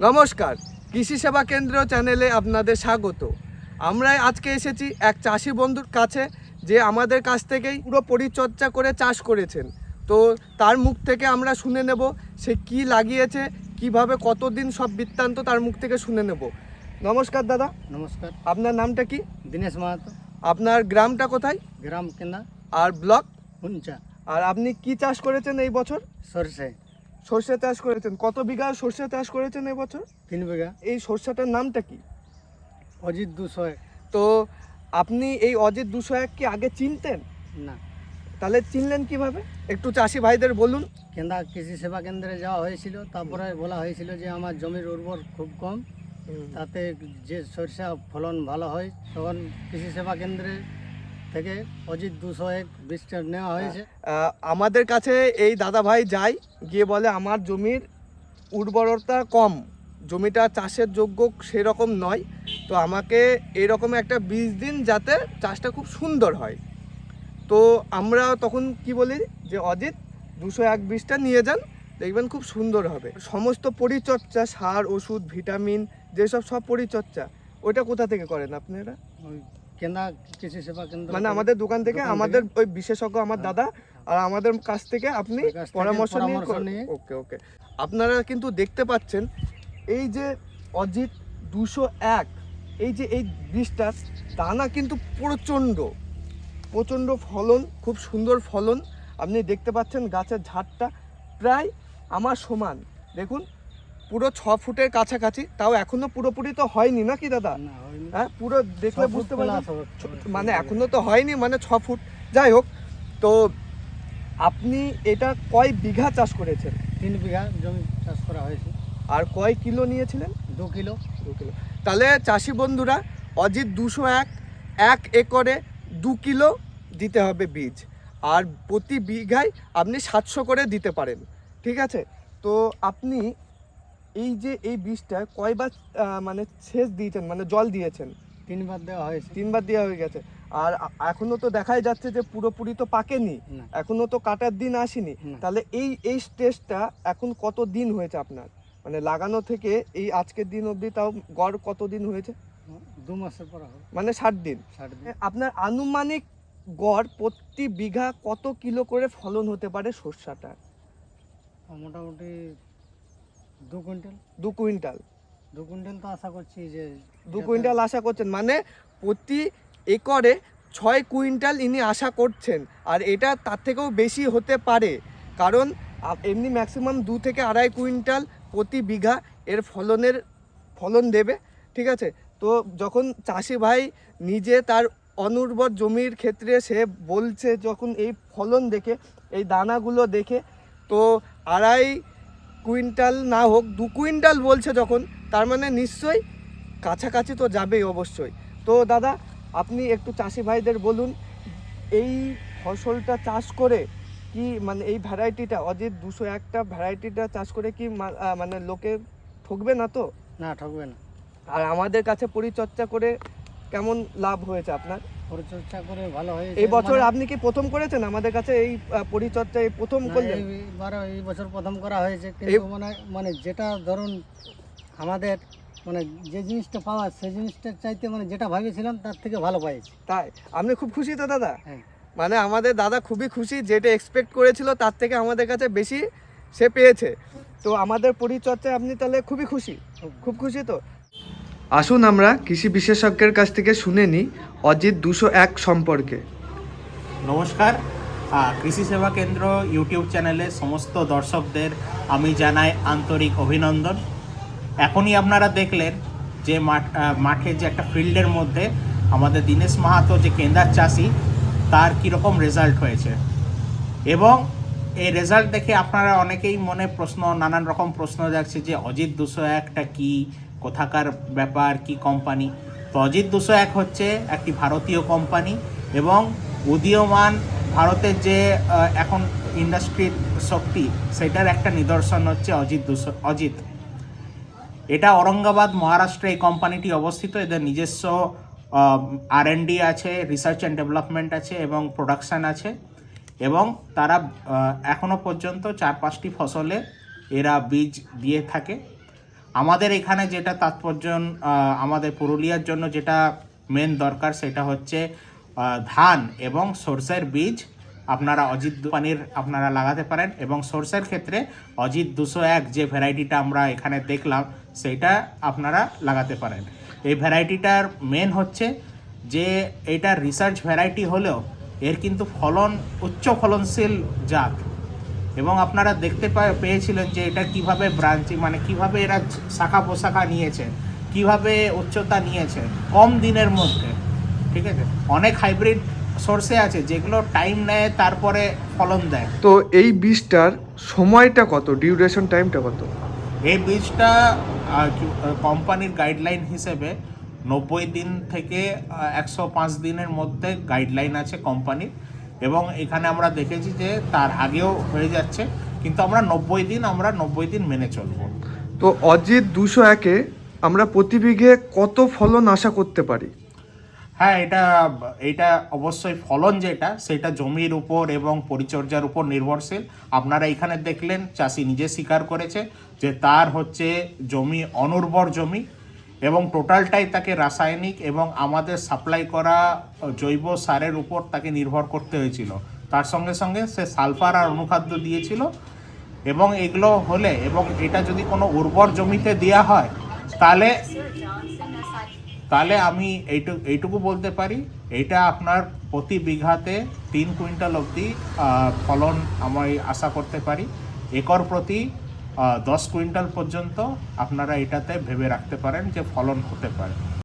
নমস্কার, কৃষি সেবা কেন্দ্র চ্যানেলে আপনাদের স্বাগত। আমরা আজকে এসেছি এক চাষি বন্ধুর কাছে, যে আমাদের কাছ থেকেই পুরো পরিচর্যা করে চাষ করেছেন। তো তার মুখ থেকে আমরা শুনে নেব সে কি লাগিয়েছে, কিভাবে, কতদিন, সব বৃত্তান্ত তার মুখ থেকে শুনে নেব। নমস্কার দাদা। নমস্কার। আপনার নামটা কি? দীনেশ মাহাতো। আপনার গ্রামটা কোথায়? গ্রাম কেনা আর ব্লক? হুঞ্চা। আর আপনি কি চাষ করেছেন এই বছর? সরষে সর্ষে চাষ করেছেন। কত বিঘা সর্ষে চাষ করেছেন এই বছর? 3 বিঘা। এই সর্ষেটার নামটা কি? অজিত 201। তো আপনি এই অজিত 201 কি আগে চিনতেন? না। তাহলে চিনলেন কিভাবে, একটু চাষি ভাইদের বলুন। কেন্দা কৃষি সেবা কেন্দ্রে যাওয়া হয়েছিল, তারপরে বলা হয়েছিল যে আমার জমির উর্বর খুব কম, তাতে যে সরষে ফলন ভালো হয়, তখন কৃষি সেবা কেন্দ্রে থেকে অজিত 201 বীজটা নেওয়া হয়েছে। আমাদের কাছে এই দাদা ভাই যায়, গিয়ে বলে আমার জমির উর্বরতা কম, জমিটা চাষের যোগ্য সেরকম নয়, তো আমাকে এরকম একটা বীজ দিন যাতে চাষটা খুব সুন্দর হয়। তো আমরা তখন কি বলি যে অজিত 201 বীজটা নিয়ে যান, দেখবেন খুব সুন্দর হবে। সমস্ত পরিচর্যা, সার, ওষুধ, ভিটামিন, যেসব সব পরিচর্যা, ওইটা কোথা থেকে করেন আপনারা? ওই কেন্দা কৃষি সেবা কেন্দ্র, মানে আমাদের দোকান থেকে, আমাদের ওই বিশেষজ্ঞ আমার দাদা, আর আমাদের কাছ থেকে আপনি পরামর্শ নিয়ে। ওকে ওকে। আপনারা কিন্তু দেখতে পাচ্ছেন এই যে অজিত 201, এই যে এই বীজটার দানা কিন্তু প্রচণ্ড ফলন, খুব সুন্দর ফলন। আপনি দেখতে পাচ্ছেন গাছের ঝাড়টা প্রায় আমার সমান, দেখুন পুরো 6 ফুটের কাছাকাছি। তাও এখনো পুরোপুরি তো হয়নি নাকি দাদা? হ্যাঁ, পুরো দেখলে বুঝতে পারবেন, মানে এখনো তো হয়নি, মানে 6 ফুট। যাই হোক, তো আপনি এটা কয় বিঘা চাষ করেছেন? 3 বিঘা জমি চাষ করা হয়েছে। আর কয় কিলো নিয়েছিলেন? 2 কিলো। তাহলে চাষি বন্ধুরা, অজিত 201 1 একরে 2 কিলো দিতে হবে বীজ, আর প্রতি বিঘায় আপনি 700 করে দিতে পারেন। ঠিক আছে? তো আপনি এই যে এই বীজটা কয়বার মানে সেচ দিয়েছেন, মানে জল দিয়েছেন? 3 বার দেওয়া হয়েছে। 3 বার দেওয়া হয়ে গেছে। আর এখনো তো দেখাই যাচ্ছে যে পুরোপুরি তো পাকেনি, এখনো তো কাটার দিন আসেনি। তাহলে এই স্টেজটা এখন কত দিন হয়েছে আপনার, মানে লাগানো থেকে এই আজকের দিন অবধি, তাও গড় কত দিন হয়েছে? 2 মাসের পর হবে, মানে 60 দিন। আপনার আনুমানিক গড় প্রতি বিঘা কত কিলো করে ফলন হতে পারে সরষাটা? মোটামুটি 2 কুইন্টাল। 2 কুইন্টাল। 2 কুইন্টাল তো আশা করছি যে 2 কুইন্টাল আশা করছেন, মানে প্রতি একরে 6 কুইন্টাল ইনি আশা করছেন। আর এটা তার থেকেও বেশি হতে পারে, কারণ এমনি ম্যাক্সিমাম 2 থেকে 2.5 কুইন্টাল প্রতি বিঘা এর ফলন দেবে। ঠিক আছে? তো যখন চাষি ভাই নিজে তার অনুর্বর জমির ক্ষেত্রে সে বলছে, যখন এই ফলন দেখে, এই দানাগুলো দেখে, তো 2.5 কুইন্টাল না হোক 2 কুইন্টাল বলছে যখন, তার মানে নিশ্চয়ই কাছাকাছি তো যাবেই অবশ্যই। তো দাদা, আপনি একটু চাষি ভাইদের বলুন, এই ফসলটা চাষ করে কি, মানে এই ভ্যারাইটিটা অজিত 201টা ভ্যারাইটিটা চাষ করে কি মানে লোকে ঠকবে না তো? না, ঠকবে না। আর আমাদের কাছে পরিচর্যা করে কেমন লাভ হয়েছে আপনার? পরিচর্যা করে ভালো হয়েছে। এই বছর আপনি কি প্রথম করেছেন আমাদের কাছে এই পরিচর্যা, এই প্রথম করলেন? এই বছর প্রথম করা হয়েছে, কিন্তু মানে যেটা ধরুন আমাদের মানে যে জিনিসটা পাওয়া, সেই জিনিসটার চাইতে মানে যেটা ভেবেছিলাম তার থেকে ভালো পাইছি। তাই আপনি খুব খুশি তো দাদা? হ্যাঁ। মানে আমাদের দাদা খুবই খুশি, যেটা এক্সপেক্ট করেছিল তার থেকে আমাদের কাছে বেশি সে পেয়েছে। তো আমাদের পরিচর্যায় আপনি তাহলে খুবই খুশি? খুব খুশি তো। আসুন আমরা কৃষি বিশেষজ্ঞের কাছ থেকে শুনে নিই অজিত 201 সম্পর্কে। নমস্কার, কৃষি সেবা কেন্দ্র ইউটিউব চ্যানেলে সমস্ত দর্শকদের আমি জানাই আন্তরিক অভিনন্দন। এখনই আপনারা দেখলেন যে মাঠে যে একটা ফিল্ডের মধ্যে আমাদের দীনেশ মাহাতো যে কেন্দার চাষি, তার কীরকম রেজাল্ট হয়েছে, এবং এই রেজাল্ট দেখে আপনারা অনেকেই মনে নানান রকম প্রশ্ন যাচ্ছে যে অজিত 201টা কী, কোথাকার ব্যাপার, কি কোম্পানি। তো অজিত 201 হচ্ছে একটি ভারতীয় কোম্পানি, এবং উদীয়মান ভারতের যে এখন ইন্ডাস্ট্রির শক্তি, সেটার একটা নিদর্শন হচ্ছে অজিত। এটা ঔরঙ্গাবাদ, মহারাষ্ট্রে এই কোম্পানিটি অবস্থিত। এদের নিজস্ব R&D আছে, রিসার্চ অ্যান্ড ডেভেলপমেন্ট আছে, এবং প্রোডাকশান আছে, এবং তারা এখনও পর্যন্ত 4-5টি ফসলে এরা বীজ দিয়ে থাকে। আমাদের এখানে যেটা তাৎপর্য, আমাদের পুরুলিয়ার জন্য যেটা মেন দরকার সেটা হচ্ছে ধান এবং সরষের বীজ আপনারা অজিত পানির আপনারা লাগাতে পারেন। এবং সরষের ক্ষেত্রে অজিত 201 যে ভ্যারাইটিটা আমরা এখানে দেখলাম সেইটা আপনারা লাগাতে পারেন। এই ভ্যারাইটিটার মেন হচ্ছে যে এটা রিসার্চ ভ্যারাইটি হলেও এর কিন্তু ফলন উচ্চ ফলনশীল জাত। এবং আপনারা দেখতে পেয়েছিলেন যে এটা কিভাবে ব্রাঞ্চিং, মানে কিভাবে এরা শাখা পোশাখা নিয়েছে, কিভাবে উচ্চতা নিয়েছে কম দিনের মধ্যে। ঠিক আছে, অনেক হাইব্রিড সরষে আছে যেগুলো টাইম নেয় তারপরে ফলন দেয়। তো এই বীজটার সময়টা কত, ডিউরেশন টাইমটা কত? এই বীজটা কোম্পানির গাইডলাইন হিসেবে 90 দিন থেকে 105 দিনের মধ্যে গাইডলাইন আছে কোম্পানির। এবং এখানে আমরা দেখেছি যে তার আগেও হয়ে যাচ্ছে, কিন্তু আমরা 90 দিন মেনে চলবো। তো অজিত 201-এ আমরা প্রতি বিঘে কত ফলন আশা করতে পারি? হ্যাঁ, এটা অবশ্যই ফলন যেটা সেটা জমির উপর এবং পরিচর্যার উপর নির্ভরশীল। আপনারা এখানে দেখলেন চাষি নিজে স্বীকার করেছে যে তার হচ্ছে জমি অনুর্বর জমি, এবং টোটালটাই তাকে রাসায়নিক এবং আমাদের সাপ্লাই করা জৈব সারের উপর তাকে নির্ভর করতে হয়েছিল। তার সঙ্গে সঙ্গে সে সালফার আর অনুখাদ্য দিয়েছিল। এবং এগুলো হলে, এবং এটা যদি কোনো উর্বর জমিতে দেওয়া হয় তাহলে আমি এইটুকু বলতে পারি, এটা আপনার প্রতি বিঘাতে 3 কুইন্টাল অবধি ফলন আমি আশা করতে পারি। একর প্রতি 10 কুইন্টাল পর্যন্ত আপনারা এটাতে ভেবে রাখতে পারেন যে ফলন হতে পারে।